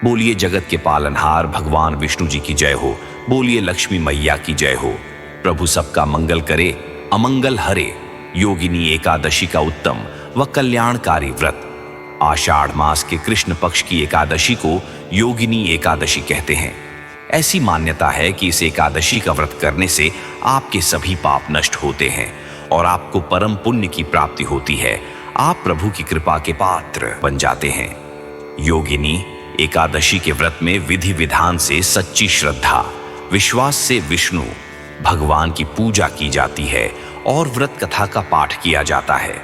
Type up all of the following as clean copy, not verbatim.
बोलिए जगत के पालनहार भगवान विष्णु जी की जय हो। बोलिए लक्ष्मी मैया की जय हो। प्रभु सबका मंगल करे, अमंगल हरे। योगिनी एकादशी का उत्तम व कल्याणकारी व्रत। आषाढ़ मास के कृष्ण पक्ष की एकादशी को योगिनी एकादशी कहते हैं। ऐसी मान्यता है कि इस एकादशी का व्रत करने से आपके सभी पाप नष्ट होते हैं और आपको परम पुण्य की प्राप्ति होती है। आप प्रभु की कृपा के पात्र बन जाते हैं। योगिनी एकादशी के व्रत में विधि विधान से सच्ची श्रद्धा विश्वास से विष्णु भगवान की पूजा की जाती है और व्रत कथा का पाठ किया जाता है।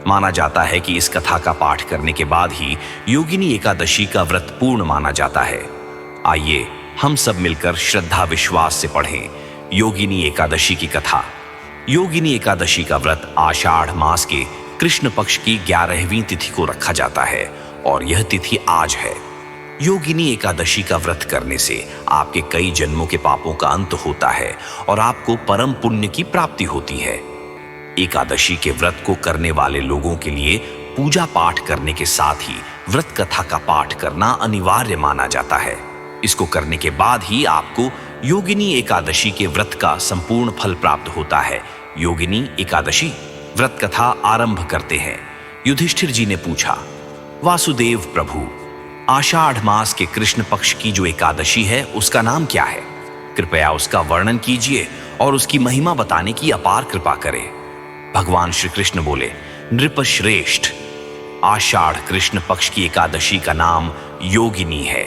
माना जाता है कि इस कथा का पाठ करने के बाद ही योगिनी एकादशी का व्रत पूर्ण माना जाता है। आइए हम सब मिलकर श्रद्धा विश्वास से पढ़ें योगिनी एकादशी की कथा। योगिनी एकादशी का व्रत आषाढ़ मास के कृष्ण पक्ष की 11वीं तिथि को रखा जाता है और यह तिथि आज है। योगिनी एकादशी का व्रत करने से आपके कई जन्मों के पापों का अंत होता है और आपको परम पुण्य की प्राप्ति होती है। एकादशी के व्रत को करने वाले लोगों के लिए पूजा पाठ करने के साथ ही व्रत कथा का पाठ करना अनिवार्य माना जाता है। इसको करने के बाद ही आपको योगिनी एकादशी के व्रत का संपूर्ण फल प्राप्त होता है। योगिनी एकादशी व्रत कथा आरंभ करते हैं। युधिष्ठिर जी ने पूछा, वासुदेव प्रभु, आषाढ़ मास के कृष्ण पक्ष की जो एकादशी है उसका नाम क्या है? कृपया उसका वर्णन कीजिए और उसकी महिमा बताने की अपार कृपा करें। भगवान श्री कृष्ण बोले, नृपश्रेष्ठ, आषाढ़ कृष्ण पक्ष की एकादशी का नाम योगिनी है।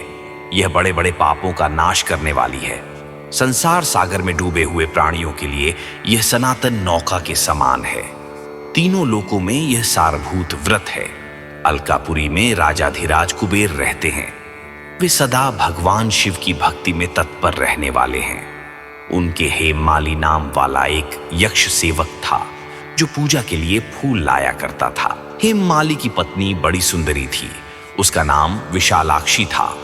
यह बड़े बड़े पापों का नाश करने वाली है। संसार सागर में डूबे हुए प्राणियों के लिए यह सनातन नौका के समान है। तीनों लोकों में यह सारभूत व्रत है। अलकापुरी में राजाधिराज कुबेर रहते हैं। वे सदा भगवान शिव की भक्ति में तत्पर रहने वाले हैं। उनके हेममाली नाम वाला एक यक्ष सेवक था जो पूजा के लिए फूल लाया करता था। हेममाली की पत्नी बड़ी सुंदरी थी। उसका नाम विशालाक्षी था।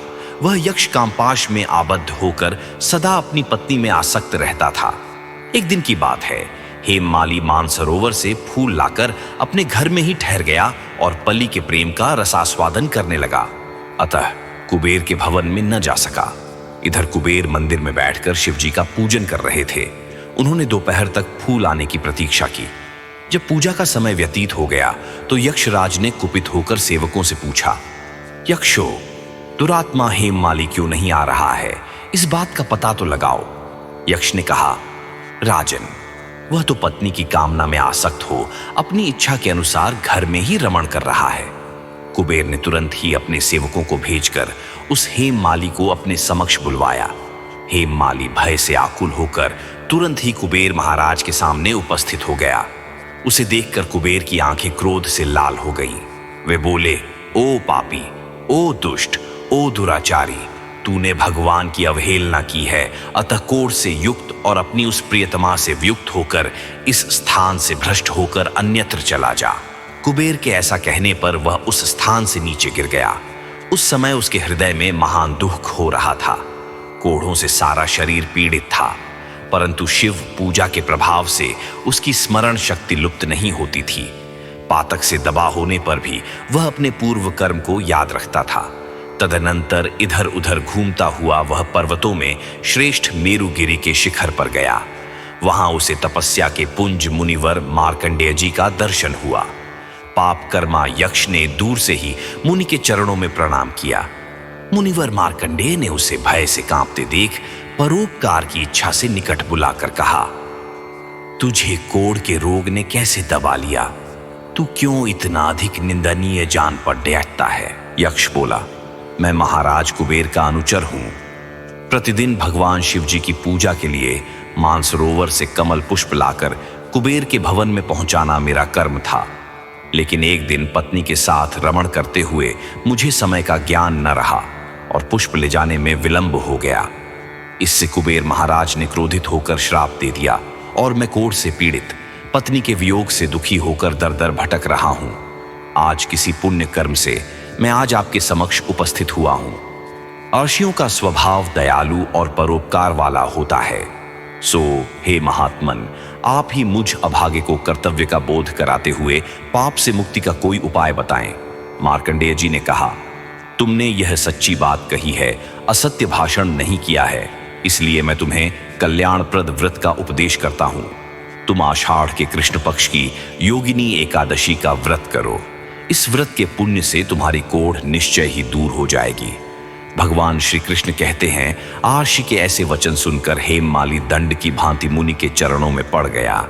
वह यक्ष कांपाश में आबद्ध होकर सदा अपनी पत्नी में आसक्त रहता था। एक दिन की बात है, हेममाली मानसरोवर से फूल लाकर अपने घर में ही ठहर गया और पति के प्रेम का रसास्वादन करने लगा। अतः कुबेर के भवन में न जा सका। इधर कुबेर मंदिर में बैठकर शिवजी का पूजन कर रहे थे। उन्होंने दोपहर तक फूल आने की प्रतीक्षा की। जब पूजा का समय व्यतीत हो गया तो यक्षराज ने कुपित होकर सेवकों से पूछा, यक्षो, दुरात्मा हेममाली क्यों नहीं आ रहा है? इस बात का पता तो लगाओ। यक्ष ने कहा, राजन, वह तो पत्नी की कामना में आसक्त हो अपनी इच्छा के अनुसार घर में ही रमण कर रहा है। कुबेर ने तुरंत ही अपने सेवकों को भेजकर उस हेममाली को अपने समक्ष बुलवाया। हेममाली भय से आकुल होकर तुरंत ही कुबेर महाराज के सामने उपस्थित हो गया। उसे देखकर कुबेर की आंखें क्रोध से लाल हो गईं। वे बोले, ओ पापी, ओ दुष्ट, ओ दुराचारी, तूने भगवान की अवहेलना की है। अतः कोढ़ से युक्त और अपनी उस प्रियतमा से वियुक्त होकर इस स्थान से भ्रष्ट होकर अन्यत्र चला जा। कुबेर के ऐसा कहने पर वह उस स्थान से नीचे गिर गया। उस समय उसके हृदय में महान दुख हो रहा था। कोढ़ों से सारा शरीर पीड़ित था, परंतु शिव पूजा के प्रभाव से उसकी स्मरण शक्ति लुप्त नहीं होती थी। पातक से दबा होने पर भी वह अपने पूर्व कर्म को याद रखता था। तदनंतर इधर उधर घूमता हुआ वह पर्वतों में श्रेष्ठ मेरुगिरी के शिखर पर गया। वहां उसे तपस्या के पुंज मुनिवर मार्कंडेय जी का दर्शन हुआ। पाप कर्मा यक्ष ने दूर से ही मुनि के चरणों में प्रणाम किया। मुनिवर मार्कंडेय ने उसे भय से कांपते देख परोपकार की इच्छा से निकट बुलाकर कहा, तुझे कोढ़ के रोग ने कैसे दबा लिया? तू क्यों इतना अधिक निंदनीय जान पर डैटता है? यक्ष बोला, मैं महाराज कुबेर का अनुचर हूं। प्रतिदिन भगवान शिव जी की पूजा के लिए मानसरोवर से कमल पुष्प लाकर कुबेर के भवन में पहुंचाना मेरा कर्म था। लेकिन एक दिन पत्नी के साथ रमण करते हुए मुझे समय का ज्ञान न रहा और पुष्प ले जाने में विलंब हो गया। इससे कुबेर महाराज ने क्रोधित होकर श्राप दे दिया और मैं कोढ़ से पीड़ित पत्नी के वियोग से दुखी होकर दर दर भटक रहा हूं। आज किसी पुण्य कर्म से मैं आज आपके समक्ष उपस्थित हुआ हूं। अर्षियों का स्वभाव दयालु और परोपकार वाला होता है। सो हे महात्मन, आप ही मुझ अभागे को कर्तव्य का बोध कराते हुए पाप से मुक्ति का कोई उपाय बताएं। मार्कंडेय जी ने कहा, तुमने यह सच्ची बात कही है, असत्य भाषण नहीं किया है, इसलिए मैं तुम्हें कल्याणप्रद व्रत का उपदेश करता हूं। तुम आषाढ़ के कृष्ण पक्ष की योगिनी एकादशी का व्रत करो। इस व्रत के पुण्य से तुम्हारी कोढ़ निश्चय ही दूर हो जाएगी। भगवान श्री कृष्ण कहते हैं, आर्षि के ऐसे वचन सुनकर हेममाली दंड की भांति मुनि के चरणों में पड़ गया।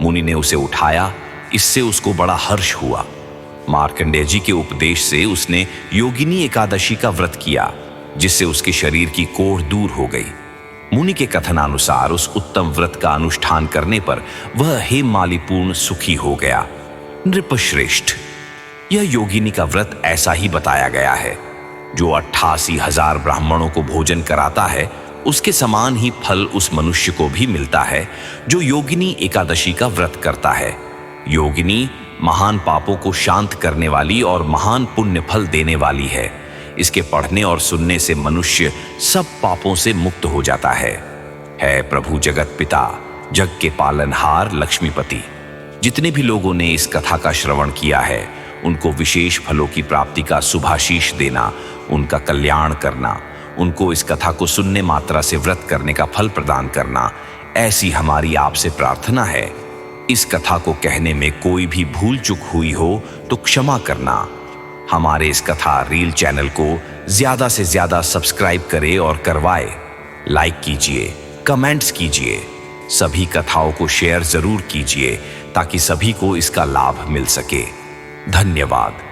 मुनि ने उसे उठाया, इससे उसको बड़ा हर्ष हुआ। मार्कंडेय जी के उपदेश से उसने योगिनी एकादशी का व्रत किया, जिससे उसके शरीर की कोढ़ दूर हो गई। मुनि के कथनानुसार उस उत्तम व्रत का अनुष्ठान करने पर वह हेममाली पूर्ण सुखी हो गया। नृपश्रेष्ठ, यह योगिनी का व्रत ऐसा ही बताया गया है। जो 88,000 ब्राह्मणों को भोजन कराता है, उसके समान ही फल उस मनुष्य को भी मिलता है जो योगिनी एकादशी का व्रत करता है। योगिनी महान पापों को शांत करने वाली और महान पुण्य फल देने वाली है। इसके पढ़ने और सुनने से मनुष्य सब पापों से मुक्त हो जाता है। प्रभु जगत पिता, जग के पालनहार लक्ष्मीपति। जितने भी लोगों ने इस कथा का श्रवण किया है, उनको विशेष फलों की प्राप्ति का शुभाशीष देना, उनका कल्याण करना, उनको इस कथा को सुनने मात्रा से व्रत करने का फल प्रदान करना, ऐसी हमारी आपसे प्रार्थना है। इस कथा को कहने में कोई भी भूल चूक हुई हो तो क्षमा करना। हमारे इस कथा रील चैनल को ज्यादा से ज्यादा सब्सक्राइब करें और करवाए। लाइक कीजिए, कमेंट्स कीजिए, सभी कथाओं को शेयर जरूर कीजिए ताकि सभी को इसका लाभ मिल सके। धन्यवाद।